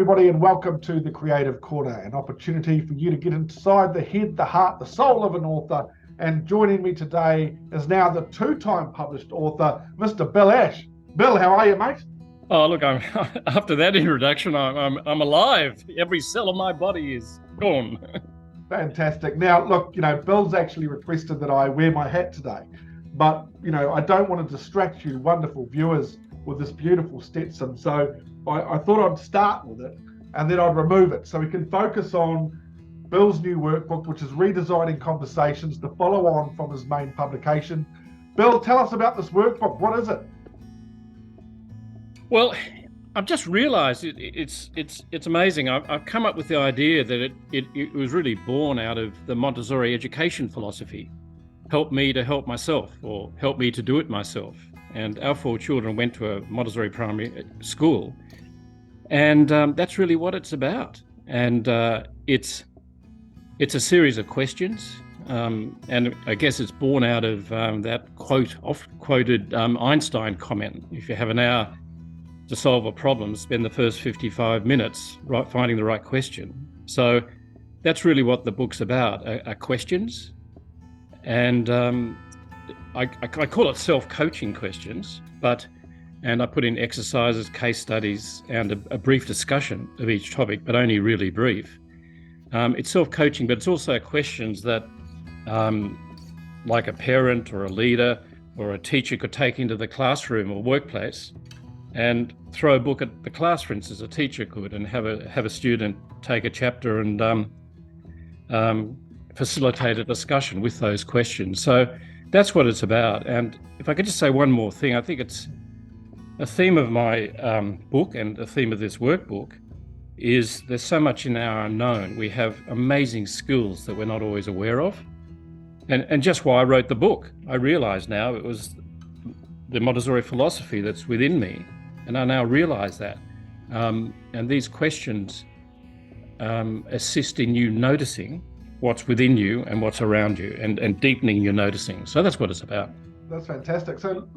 everybody, and welcome to the Creative Corner, an opportunity for you to get inside the head, the heart, the soul of an author. And joining me today is now the two-time published author, Mr. Bill Ash. Bill, how are you, mate? Oh, look, after that introduction, I'm alive. Every cell of my body is gone. Fantastic. Now, look, Bill's actually requested that I wear my hat today, but, I don't want to distract you, wonderful viewers, with this beautiful Stetson. So I thought I'd start with it and then I'd remove it so we can focus on Bill's new workbook, which is Redesigning Conversations, the follow-on from his main publication. Bill, tell us about this workbook. What is it? Well, I've just realized it's amazing. I've come up with the idea that it was really born out of the Montessori education philosophy. Help me to help myself, or help me to do it myself. And our 4 children went to a Montessori primary school. And that's really what it's about. And it's a series of questions. And I guess it's born out of that oft-quoted Einstein comment. If you have an hour to solve a problem, spend the first 55 minutes finding the right question. So that's really what the book's about, are questions. And I call it self-coaching questions, and I put in exercises, case studies, and a brief discussion of each topic, but only really brief. It's self-coaching, but it's also questions that, like a parent or a leader or a teacher could take into the classroom or workplace and throw a book at the class, for instance, a teacher could, and have a student take a chapter and facilitate a discussion with those questions. So that's what it's about. And if I could just say one more thing, I think it's a theme of my book and a theme of this workbook is there's so much in our unknown. We have amazing skills that we're not always aware of. And just why I wrote the book, I realize now it was the Montessori philosophy that's within me. And I now realize that. And these questions assist in you noticing what's within you and what's around you, and deepening your noticing. So that's what it's about. That's fantastic. So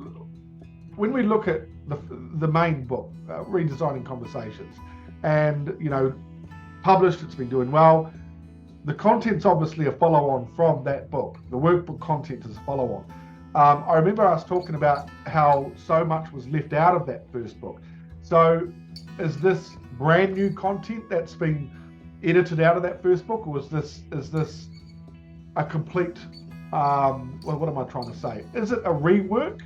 when we look at the main book, Redesigning Conversations, and, published, it's been doing well. The content's obviously a follow-on from that book. The workbook content is a follow-on. I remember us talking about how so much was left out of that first book. So is this brand new content that's been edited out of that first book, or is this a complete, what am I trying to say? Is it a rework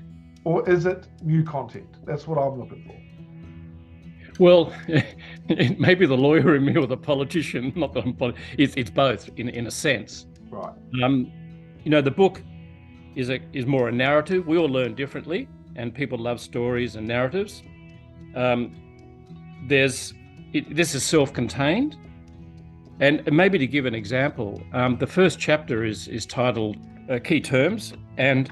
or is it new content? That's what I'm looking for. Well, it may be the lawyer in me or the politician, not that it's both in a sense. Right. The book is more a narrative. We all learn differently, and people love stories and narratives. This is self-contained. And maybe to give an example, the first chapter is titled Key Terms. And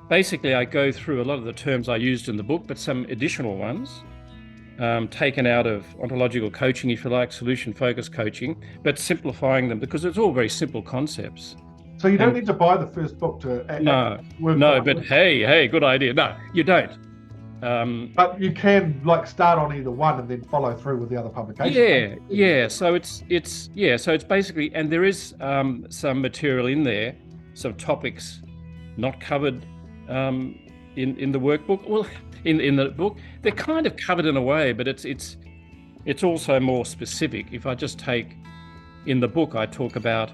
basically I go through a lot of the terms I used in the book, but some additional ones taken out of ontological coaching, if you like, solution-focused coaching, but simplifying them because it's all very simple concepts. So you don't need to buy the first book to No, but hey, good idea. No, you don't. But you can start on either one and then follow through with the other publications. Yeah. So it's basically, and there is some material in there, some topics not covered in the workbook. Well, in the book, they're kind of covered in a way, but it's also more specific. If I just take in the book, I talk about.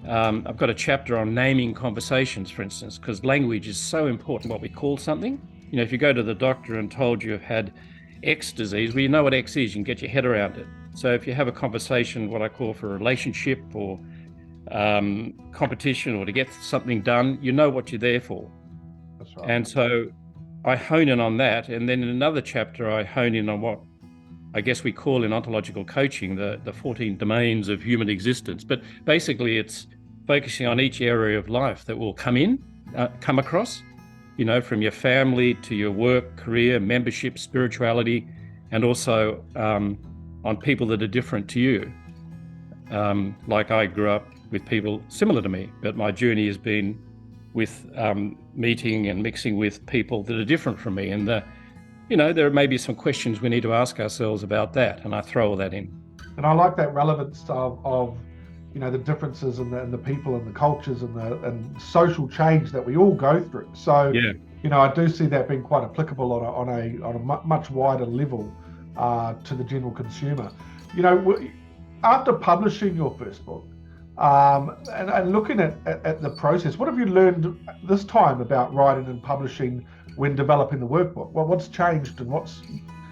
I've got a chapter on naming conversations, for instance, because language is so important. What we call something. If you go to the doctor and told you've had X disease, well, you know what X is, you can get your head around it. So if you have a conversation, what I call for a relationship or competition or to get something done, you know what you're there for. That's right. And so I hone in on that. And then in another chapter, I hone in on what I guess we call in ontological coaching the 14 domains of human existence. But basically it's focusing on each area of life that will come across. From your family to your work, career, membership, spirituality, and also on people that are different to you. Like I grew up with people similar to me, but my journey has been with meeting and mixing with people that are different from me. And there may be some questions we need to ask ourselves about that, and I throw all that in. And I like that relevance of the differences in the people and the cultures and social change that we all go through. So Yeah. I do see that being quite applicable on a much wider level to the general consumer. After publishing your first book, and looking at the process, what have you learned this time about writing and publishing when developing the workbook? Well, what's changed, and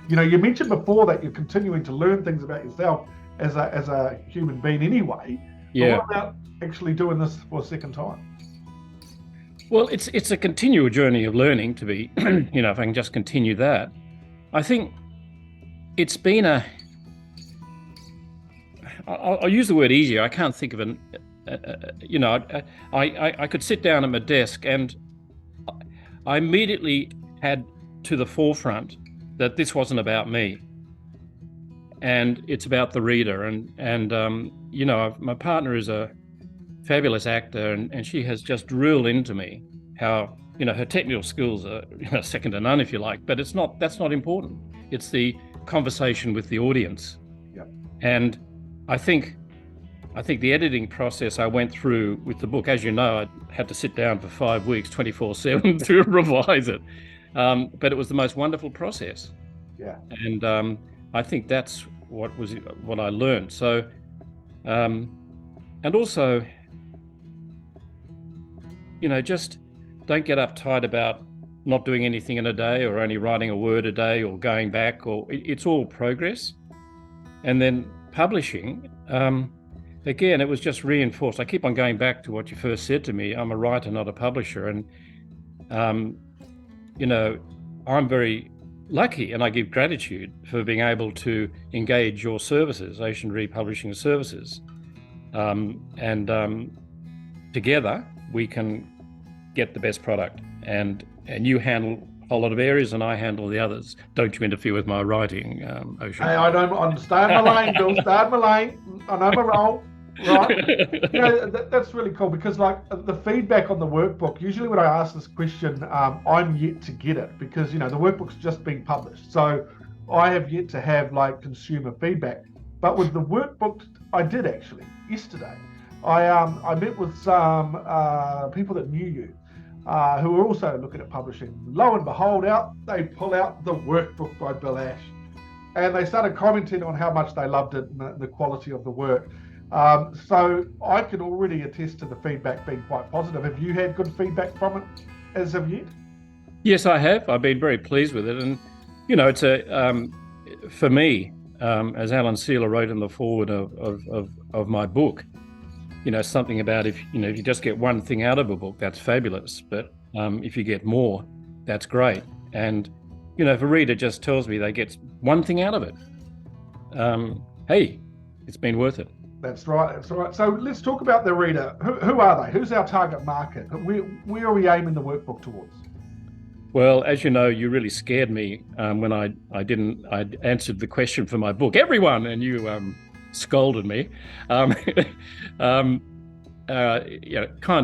you mentioned before that you're continuing to learn things about yourself as a human being anyway. Yeah. But what about actually doing this for a second time? Well, it's a continual journey of learning, to be, if I can just continue that. I think it's been I'll use the word easier. I can't think of I could sit down at my desk and I immediately had to the forefront that this wasn't about me, and it's about the reader. And my partner is a fabulous actor, and she has just drilled into me how her technical skills are second to none, if you like, but that's not important. It's the conversation with the audience. Yep. And I think the editing process I went through with the book, as you know, I had to sit down for 5 weeks 24/7 to revise it, but it was the most wonderful process. Yeah. And I think that's what I learned. So and also just don't get uptight about not doing anything in a day, or only writing a word a day, or going back, or it's all progress. And then publishing, again, it was just reinforced. I keep on going back to what you first said to me. I'm a writer, not a publisher. And I'm very lucky, and I give gratitude for being able to engage your services, Ocean Re Publishing Services. Together we can get the best product, and you handle a whole lot of areas and I handle the others. Don't you interfere with my writing, Ocean. Hey, I don't understand my lane, Bill. Start my lane. I know my role. Right. That's really cool, because like the feedback on the workbook, usually when I ask this question, I'm yet to get it, because the workbook's just been published, so I have yet to have like consumer feedback. But with the workbook, I did actually yesterday. I met with some people that knew you, who were also looking at publishing. Lo and behold, they pull out the Workbook by Bill Ash, and they started commenting on how much they loved it and the quality of the work. So I can already attest to the feedback being quite positive. Have you had good feedback from it as of yet? Yes, I have. I've been very pleased with it, and it's for me, as Alan Sealer wrote in the foreword of my book, something about if you just get one thing out of a book, that's fabulous. But if you get more, that's great. And if a reader just tells me they get one thing out of it, hey, it's been worth it. That's right. So let's talk about the reader. Who are they? Who's our target market? Where are we aiming the workbook towards? Well, as you know, you really scared me when I answered the question for my book. Everyone, and you scolded me. Kind of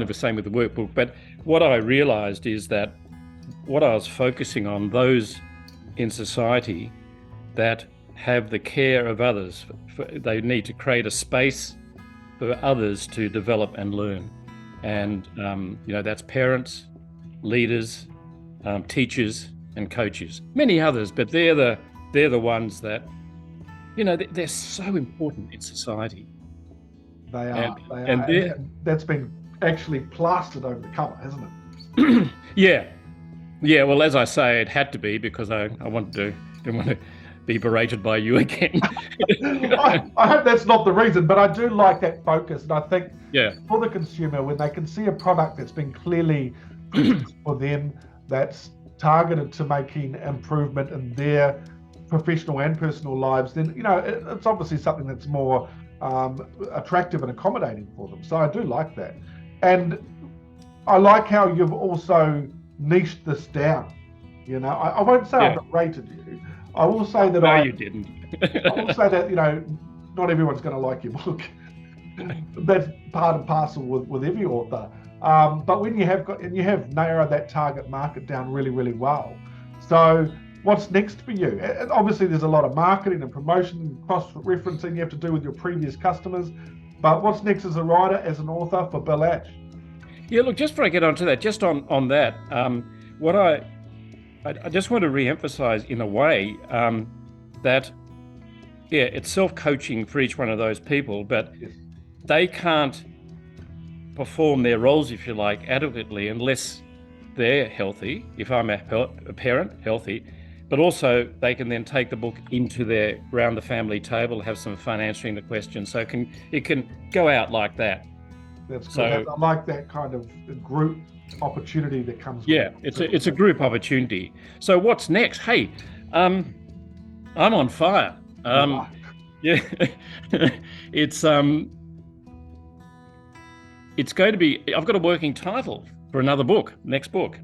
the same with the workbook. But what I realized is that what I was focusing on, those in society that have the care of others, they need to create a space for others to develop and learn. And that's parents, leaders, teachers and coaches, many others, but they're the ones that they're so important in society. They are. And that's been actually plastered over the cover, hasn't it? Yeah. Well, as I say, it had to be, because I didn't want to be berated by you again. I hope that's not the reason, but I do like that focus, and I think for the consumer, when they can see a product that's been clearly for them, that's targeted to making improvement in their professional and personal lives, then it's obviously something that's more attractive and accommodating for them. So I do like that, and I like how you've also niched this down. I won't say I've rated you. I will say that you didn't. I will say that not everyone's going to like your book. That's part and parcel with every author. But when you have narrowed that target market down really, really well, so what's next for you? And obviously, there's a lot of marketing and promotion and cross-referencing you have to do with your previous customers. But what's next as a writer, as an author for Bill Ash? Yeah, look, just before I get onto that, just on that, what I just want to re-emphasize in a way that, yeah, it's self-coaching for each one of those people, but Yes. they can't perform their roles, if you like, adequately unless they're healthy, if I'm a parent, healthy, but also they can then take the book into their around the family table, have some fun answering the questions. So it can go out like that. That's good. So I like that kind of group opportunity that comes with yeah, it. it's a group opportunity. So what's next? Hey, I'm on fire. Yeah, it's going to be. I've got a working title for another book, next book,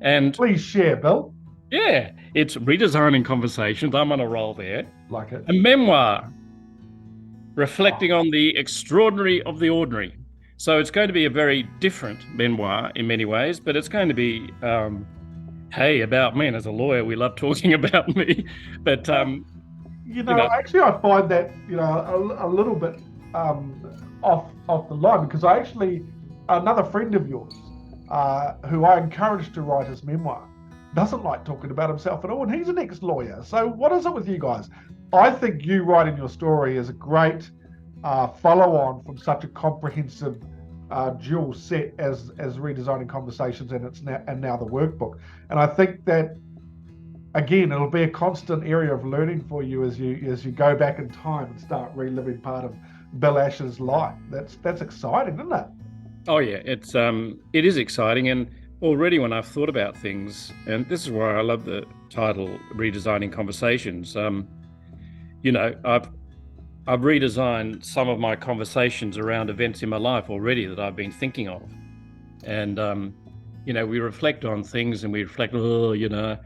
and please share, Bill. yeah, it's Redesigning Conversations. I'm on a roll there. Like it. A memoir reflecting on the extraordinary of the ordinary. So it's going to be a very different memoir in many ways, but it's going to be, hey, about me. And as a lawyer, we love talking about me. But, actually, I find that, a little bit off the line, because another friend of yours, who I encouraged to write his memoir, doesn't like talking about himself at all, and he's an ex-lawyer. So what is it with you guys? I think you writing your story is a great follow-on from such a comprehensive dual set as Redesigning Conversations and now the workbook. And I think that, again, it'll be a constant area of learning for you as you go back in time and start reliving part of Bill Ash's life. That's exciting, isn't it? Oh yeah, it is exciting, and already when I've thought about things, and this is why I love the title Redesigning Conversations. I've redesigned some of my conversations around events in my life already that I've been thinking of. And, we reflect on things and we reflect, I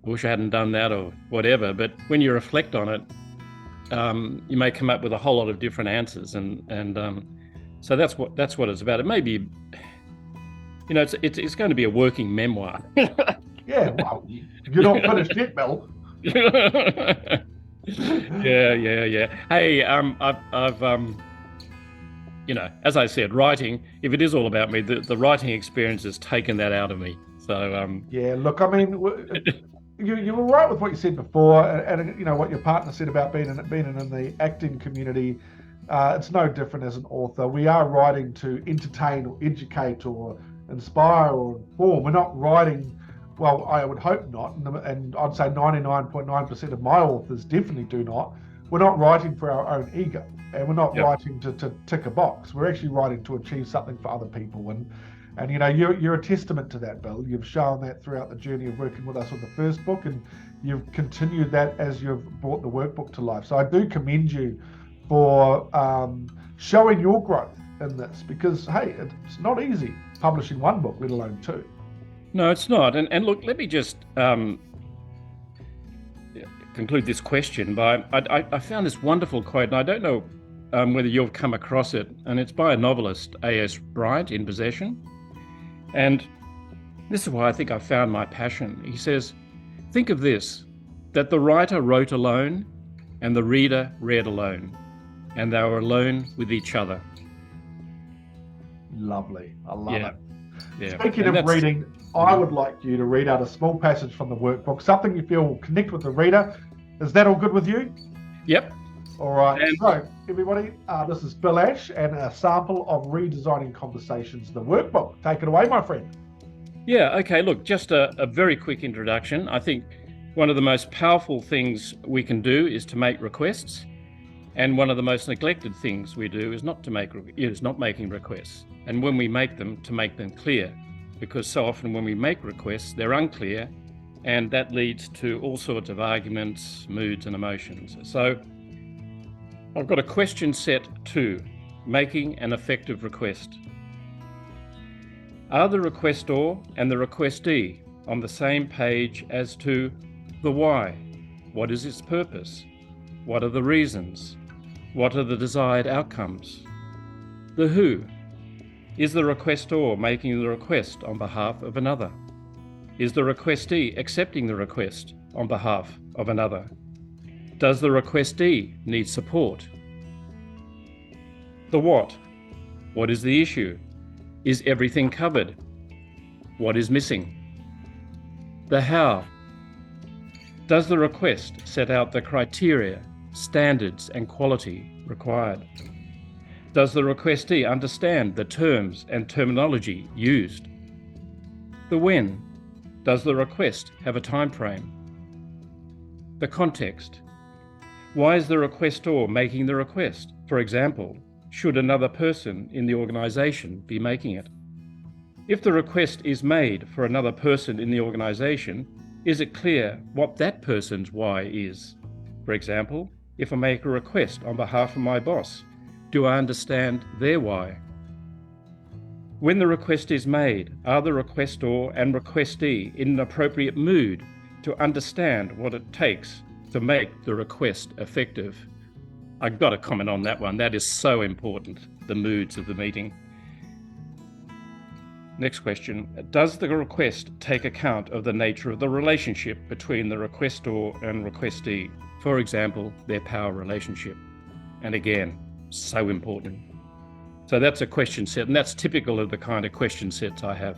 wish I hadn't done that or whatever. But when you reflect on it, you may come up with a whole lot of different answers. And so that's what it's about. It may be, it's going to be a working memoir. Yeah, well, you're not finished yet, Bill. Yeah. Hey, I've as I said, writing, if it is all about me, the writing experience has taken that out of me. So yeah, look, I mean, you were right with what you said before, and what your partner said about being in the acting community. It's no different as an author. We are writing to entertain or educate or inspire or inform. We're not writing. Well, I would hope not, and I'd say 99.9% of my authors definitely do not. We're not writing for our own ego, and we're not writing to tick a box. We're actually writing to achieve something for other people, and you're a testament to that, Bill. You've shown that throughout the journey of working with us on the first book, and you've continued that as you've brought the workbook to life. So I do commend you for showing your growth in this, because hey, it's not easy publishing one book, let alone two. No, it's not. And look, let me just conclude this question by, I found this wonderful quote, and I don't know whether you've come across it, and it's by a novelist, A.S. Bryant, in Possession. And this is why I think I found my passion. He says, think of this, that the writer wrote alone and the reader read alone, and they were alone with each other. Lovely. I love it. Yeah. Speaking of reading, I would like you to read out a small passage from the workbook, something you feel will connect with the reader. Is that all good with you? Yep. All right. So, everybody, this is Bill Ash and a sample of Redesigning Conversations, the workbook. Take it away, my friend. Yeah, okay. Look, just a very quick introduction. I think one of the most powerful things we can do is to make requests. And one of the most neglected things we do is not making requests. And when we make them, to make them clear. Because so often when we make requests, they're unclear, and that leads to all sorts of arguments, moods, and emotions. So I've got a question set 2, making an effective request. Are the requestor and the requestee on the same page as to the why? What is its purpose? What are the reasons? What are the desired outcomes? The who. Is the requestor making the request on behalf of another? Is the requestee accepting the request on behalf of another? Does the requestee need support? The what? What is the issue? Is everything covered? What is missing? The how. Does the request set out the criteria, standards, and quality required? Does the requestee understand the terms and terminology used? The when. Does the request have a time frame? The context. Why is the requestor making the request? For example, should another person in the organisation be making it? If the request is made for another person in the organisation, is it clear what that person's why is? For example, if I make a request on behalf of my boss, do I understand their why? When the request is made, are the requestor and requestee in an appropriate mood to understand what it takes to make the request effective? I've got to comment on that one. That is so important, the moods of the meeting. Next question. Does the request take account of the nature of the relationship between the requestor and requestee? For example, their power relationship. And again, so important. So that's a question set, and that's typical of the kind of question sets I have.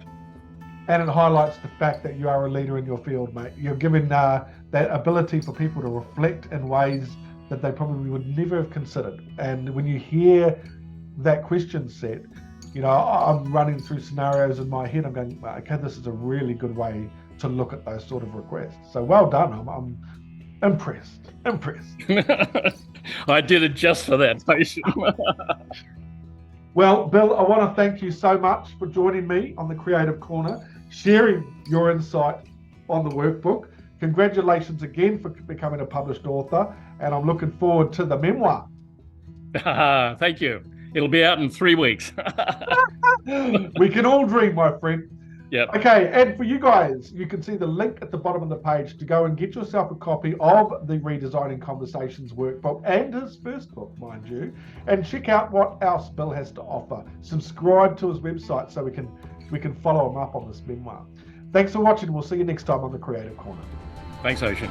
And it highlights the fact that you are a leader in your field, mate. You're given that ability for people to reflect in ways that they probably would never have considered. And when you hear that question set, I'm running through scenarios in my head. I'm going, okay, this is a really good way to look at those sort of requests. So well done. I'm impressed. I did it just for that, patient. Well, Bill, I want to thank you so much for joining me on the Creative Corner, sharing your insight on the workbook. Congratulations again for becoming a published author, and I'm looking forward to the memoir. Thank you. It'll be out in 3 weeks. We can all dream, my friend. Yep. Okay, and for you guys, you can see the link at the bottom of the page to go and get yourself a copy of the Redesigning Conversations workbook and his first book, mind you, and check out what else Bill has to offer. Subscribe to his website so we can follow him up on this memoir. Thanks for watching. We'll see you next time on the Creative Corner. Thanks, Ocean.